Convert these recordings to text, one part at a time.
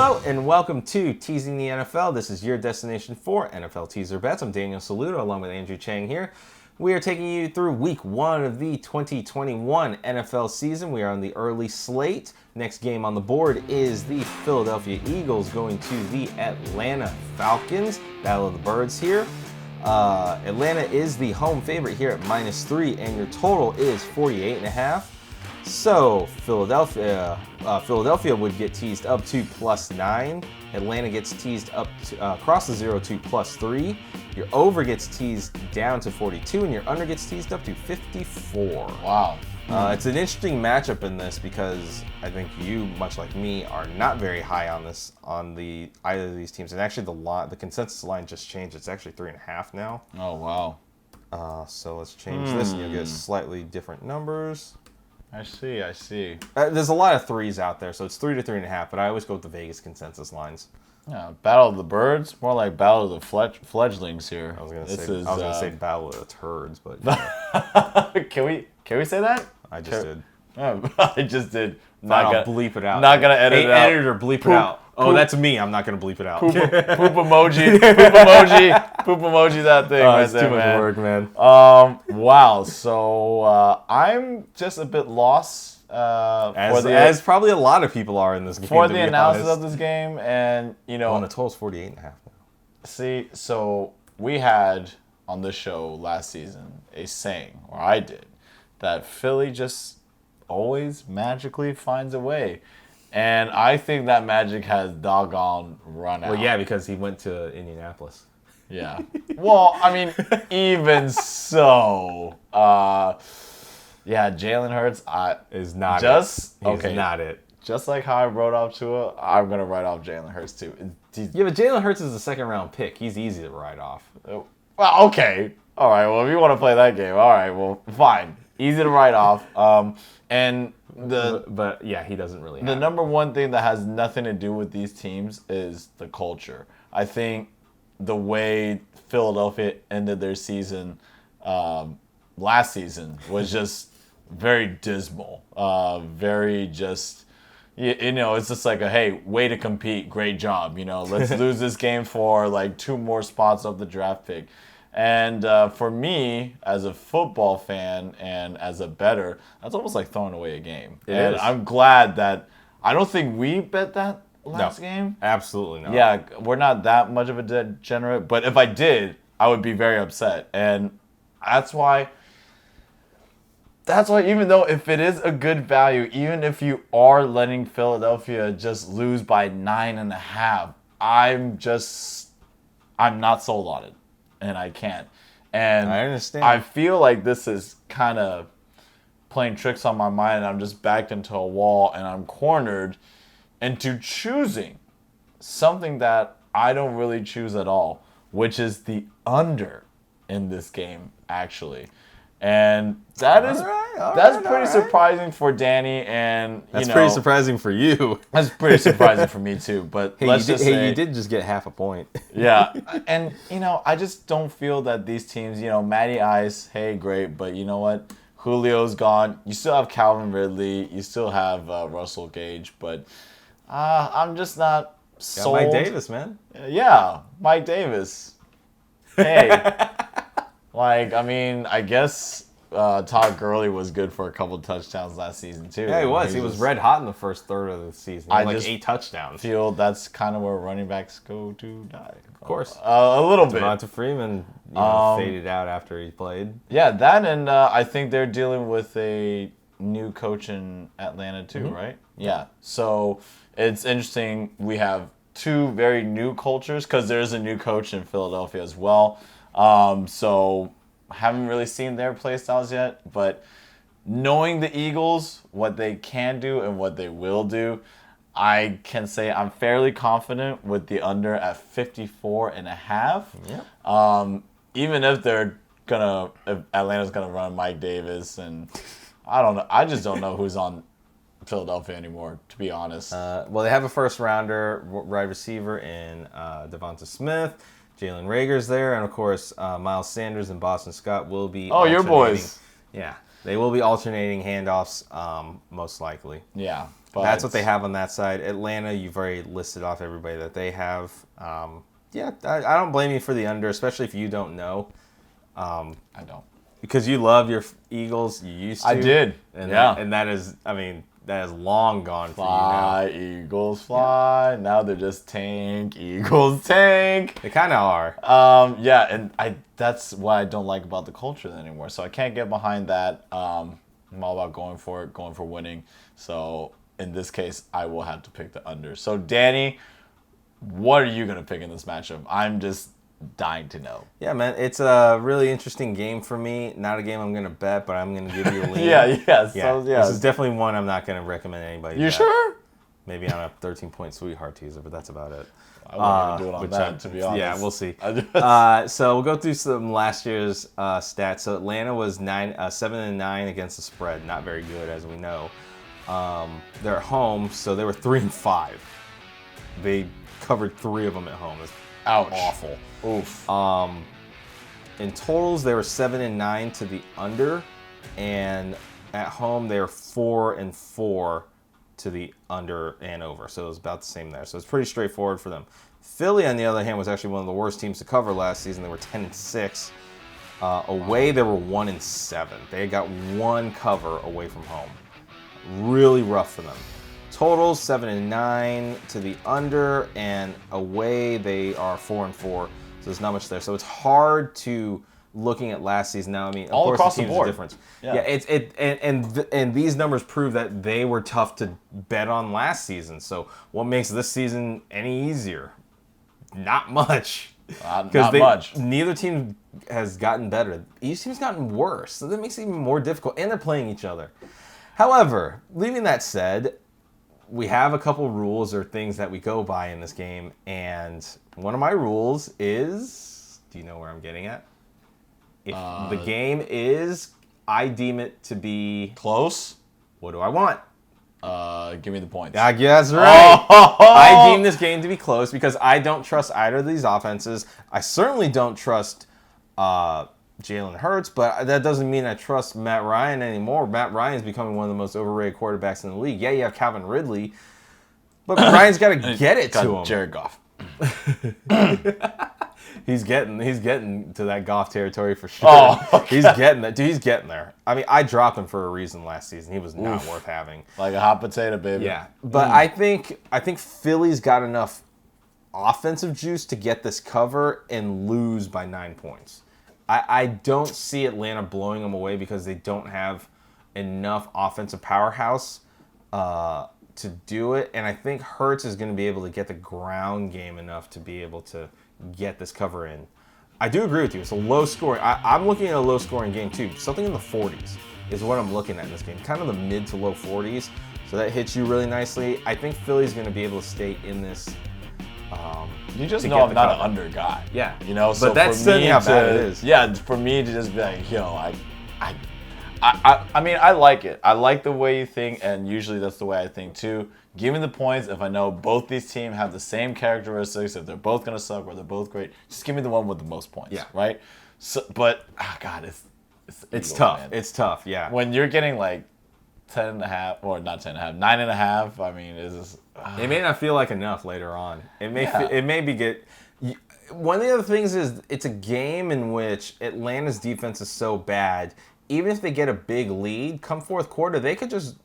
Hello and welcome to Teasing the NFL. This is your destination for NFL teaser bets. I'm Daniel Saludo along with Andrew Chang here. We are taking you through week 1 of the 2021 NFL season. We are on the early slate. Next game on the board is the Philadelphia Eagles going to the Atlanta Falcons. Battle of the Birds here. Atlanta is the home favorite here at -3, and your total is 48.5. So Philadelphia would get teased up to +9. Atlanta gets teased up to, across the 0 to +3. Your over gets teased down to 42, and your under gets teased up to 54. Wow. It's an interesting matchup in this because I think you, much like me, are not very high on either of these teams. And actually, the consensus line just changed. It's actually 3.5 now. Oh wow. So let's change this, and you'll get slightly different numbers. I see. There's a lot of 3s out there, so it's 3 to 3.5. But I always go with the Vegas consensus lines. Yeah, Battle of the Birds, more like Battle of the fledglings here. I was gonna say Battle of the Turds, but can we say that? I just did. I just did. I'll bleep it out. Not gonna edit hey, it out. Editor, bleep it out. Oh, that's me. I'm not gonna bleep it out. Poop emoji. Poop emoji. That thing. Right it's there, too much man. work, man. Wow. So I'm just a bit lost. As probably a lot of people are in this game. For the analysis of this game, and the total's 48.5 now. See, so we had on this show last season a saying, or I did, that Philly just always magically finds a way. And I think that magic has doggone run out. Well, yeah, because he went to Indianapolis. Yeah. Well, I mean, even so, yeah, Jalen Hurts is not it. Just like how I wrote off Tua, I'm gonna write off Jalen Hurts too. Yeah, but Jalen Hurts is a second-round pick. He's easy to write off. Well, okay, all right. Well, if you want to play that game, all right. Well, fine. Easy to write off. But yeah, he doesn't really. The number one thing that has nothing to do with these teams is the culture. I think the way Philadelphia ended their season last season was just very dismal. Very just, it's just like hey, way to compete, great job. Let's lose this game for like 2 more spots of the draft pick. And for me, as a football fan and as a bettor, that's almost like throwing away a game. And I'm glad that I don't think we bet that last game. Absolutely not. Yeah, we're not that much of a degenerate. But if I did, I would be very upset. And that's why even though if it is a good value, even if you are letting Philadelphia just lose by 9.5, I'm not sold on it. And I can't. And I understand. I feel like this is kind of playing tricks on my mind, and I'm just backed into a wall, and I'm cornered into choosing something that I don't really choose at all, which is the under in this game, actually. And that's pretty surprising for Danny, and that's pretty surprising for you. That's pretty surprising for me too. But you did just get half a point. Yeah, and I just don't feel that these teams, Matty Ice, hey, great, but you know what? Julio's gone. You still have Calvin Ridley. You still have Russell Gage, but I'm just not sold. Mike Davis, man. Yeah, Mike Davis. Hey. I guess Todd Gurley was good for a couple touchdowns last season, too. Yeah, he was. He was red hot in the first third of the season. He had 8 touchdowns. I feel that's kind of where running backs go to die. Of course. A little bit. Devonta Freeman faded out after he played. Yeah, that, and I think they're dealing with a new coach in Atlanta, too, right? Yeah. So it's interesting. We have 2 very new cultures because there's a new coach in Philadelphia as well. So haven't really seen their play styles yet, but knowing the Eagles, what they can do and what they will do, I can say I'm fairly confident with the under at 54.5. Yeah. Even if Atlanta's gonna run Mike Davis, and I don't know, I just don't know who's on Philadelphia anymore, to be honest. Well, they have a first rounder wide receiver in Devonta Smith. Jalen Reagor's there, and of course, Miles Sanders and Boston Scott will be. Oh, your boys. Yeah. They will be alternating handoffs, most likely. Yeah. But That's what they have on that side. Atlanta, you've already listed off everybody that they have. Yeah, I don't blame you for the under, especially if you don't know. I don't. Because you love your Eagles. You used to. I did. And yeah. And that is, I mean, that is long gone Fly, for you now. Eagles, fly. Now they're just tank, Eagles, tank. They kind of are. Yeah, and that's what I don't like about the culture anymore. So I can't get behind that. I'm all about going for it, going for winning. So in this case, I will have to pick the under. So Danny, what are you gonna pick in this matchup? I'm just dying to know. Yeah, man, it's a really interesting game for me. Not a game I'm gonna bet, but I'm gonna give you a lean. yeah. This is definitely one I'm not gonna recommend anybody. You bet. sure? Maybe on a 13-point sweetheart teaser, but that's about it. I wouldn't even do it on that, to be honest. Yeah, we'll see. So we'll go through some last year's stats. So Atlanta was 7-9 against the spread. Not very good, as we know. They're at home, so they were 3-5. They covered 3 of them at home. That's Ouch. awful. Oof. In totals, they were 7-9 to the under, and at home they were 4-4 to the under and over. So it was about the same there. So it's pretty straightforward for them. Philly, on the other hand, was actually one of the worst teams to cover last season. They were 10-6. Away, they were 1-7. They got one cover away from home. Really rough for them. Totals 7-9 to the under, and away they are 4-4. So there's not much there. So it's hard to looking at last season now. I mean, of all course across the teams the board. are different. Yeah. And these numbers prove that they were tough to bet on last season. So what makes this season any easier? Not much. Not much. Neither team has gotten better. Each team's gotten worse. So that makes it even more difficult. And they're playing each other. However, leaving that said, we have a couple rules or things that we go by in this game. And one of my rules is, do you know where I'm getting at? If the game is, I deem it to be close. What do I want? Give me the points. I guess right. I deem this game to be close because I don't trust either of these offenses. I certainly don't trust Jalen Hurts, but that doesn't mean I trust Matt Ryan anymore. Matt Ryan is becoming one of the most overrated quarterbacks in the league. Yeah, you have Calvin Ridley, but Ryan's got to get it to him. Jared Goff. He's getting to that Goff territory for sure. Oh, okay. He's getting that. Dude, he's getting there. I mean, I dropped him for a reason last season. He was not worth having. Like a hot potato, baby. Yeah, but I think Philly's got enough offensive juice to get this cover and lose by 9 points. I don't see Atlanta blowing them away because they don't have enough offensive powerhouse to do it. And I think Hurts is going to be able to get the ground game enough to be able to get this cover in. I do agree with you. It's a low scoring. I'm looking at a low scoring game too. Something in the 40s is what I'm looking at in this game. Kind of the mid to low 40s. So that hits you really nicely. I think Philly's going to be able to stay in this. You just know I'm not an under guy. Yeah. You know, so but that's for me how bad it is. Yeah, for me to just be like, you know, I mean, I like it. I like the way you think, and usually that's the way I think too. Give me the points if I know both these teams have the same characteristics, if they're both going to suck or they're both great. Just give me the one with the most points, right? So, but, God, it's Eagles, tough. Man. It's tough, yeah. When you're getting like 10.5, or not 10.5, 9.5, I mean, is this... It may not feel like enough later on. It may be get... One of the other things is it's a game in which Atlanta's defense is so bad, even if they get a big lead, come fourth quarter, they could just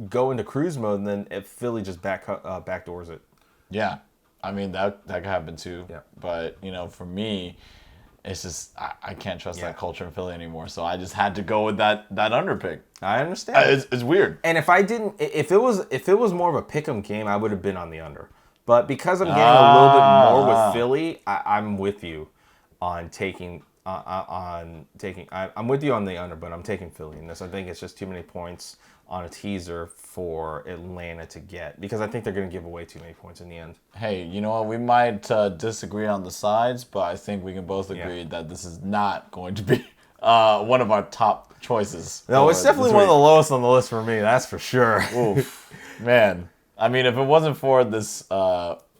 go into cruise mode, and then if Philly just backdoors it. Yeah. I mean, that could happen too. Yeah. But, you know, for me, it's just I can't trust that culture in Philly anymore. So I just had to go with that under pick. I understand. It's weird. And if it was more of a pick'em game, I would have been on the under. But because I'm getting a little bit more with Philly, I'm with you on taking I'm with you on the under, but I'm taking Philly in this. I think it's just too many points on a teaser for Atlanta to get because I think they're going to give away too many points in the end. Hey, you know what? We might disagree on the sides, but I think we can both agree that this is not going to be one of our top choices. No, it's definitely one of the lowest on the list for me. That's for sure. Oof, man. I mean, if it wasn't for this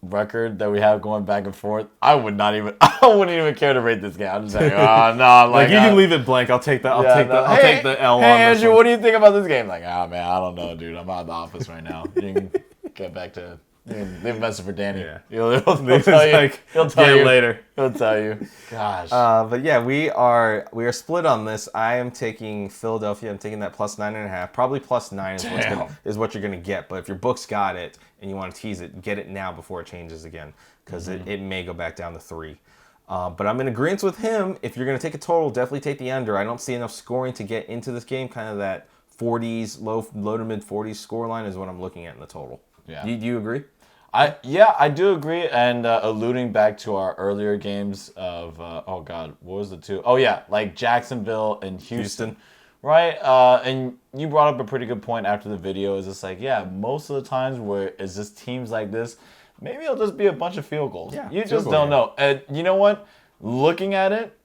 record that we have going back and forth, I wouldn't even care to rate this game. I'm just like, oh no, I'm Like you can leave it blank. I'll take the L Hey, on this Andrew, one. what do you think about this game? Like, oh man, I don't know, dude. I'm out of the office right now. You can get back to. You can leave a message for Danny. Yeah. He'll tell you. Like, He'll tell you later. He'll tell you. Gosh. But yeah, we are split on this. I am taking Philadelphia. I'm taking that plus 9.5. Probably plus 9 is what you're gonna get. But if your book's got it and you want to tease it, get it now before it changes again, because it may go back down to 3. But I'm in agreement with him. If you're gonna take a total, definitely take the under. I don't see enough scoring to get into this game. Kind of that 40s, low to mid 40s score line is what I'm looking at in the total. Yeah. Do you agree? I do agree. And alluding back to our earlier games of what was the two? Oh yeah, like Jacksonville and Houston. Right? And you brought up a pretty good point after the video. Is just like, yeah, most of the times where it's just teams like this, maybe it'll just be a bunch of field goals. Yeah, you just don't know. And you know what? Looking at it,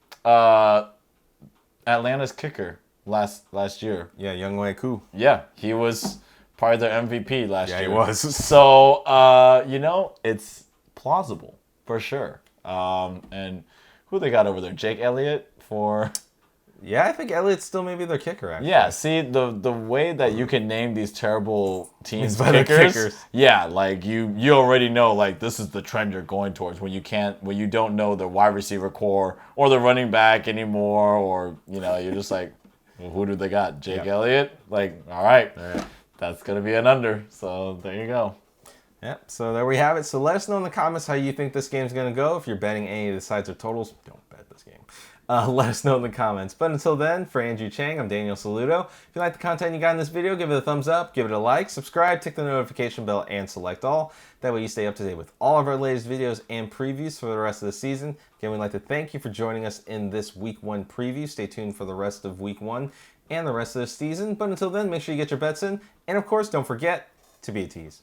Atlanta's kicker last year. Yeah, Younghoe Koo. Yeah, he was probably their MVP last year. Yeah, he was. So, it's plausible for sure. And who they got over there? Jake Elliott for... Yeah, I think Elliott's still maybe their kicker, actually. Yeah, see, the way that you can name these terrible teams by their kickers. Yeah, like you already know, like, this is the trend you're going towards when you don't know the wide receiver core or the running back anymore, or, you're just like, well, who do they got? Jake Elliott? Like, all right. That's going to be an under. So there you go. Yep, so there we have it. So let us know in the comments how you think this game's going to go. If you're betting any of the sides or totals, don't bet this game. Let us know in the comments. But until then, for Andrew Chang, I'm Daniel Saludo. If you like the content you got in this video, give it a thumbs up, give it a like, subscribe, tick the notification bell, and select all. That way you stay up to date with all of our latest videos and previews for the rest of the season. Again, we'd like to thank you for joining us in this Week 1 preview. Stay tuned for the rest of Week 1 and the rest of the season. But until then, make sure you get your bets in. And of course, don't forget to be a tease.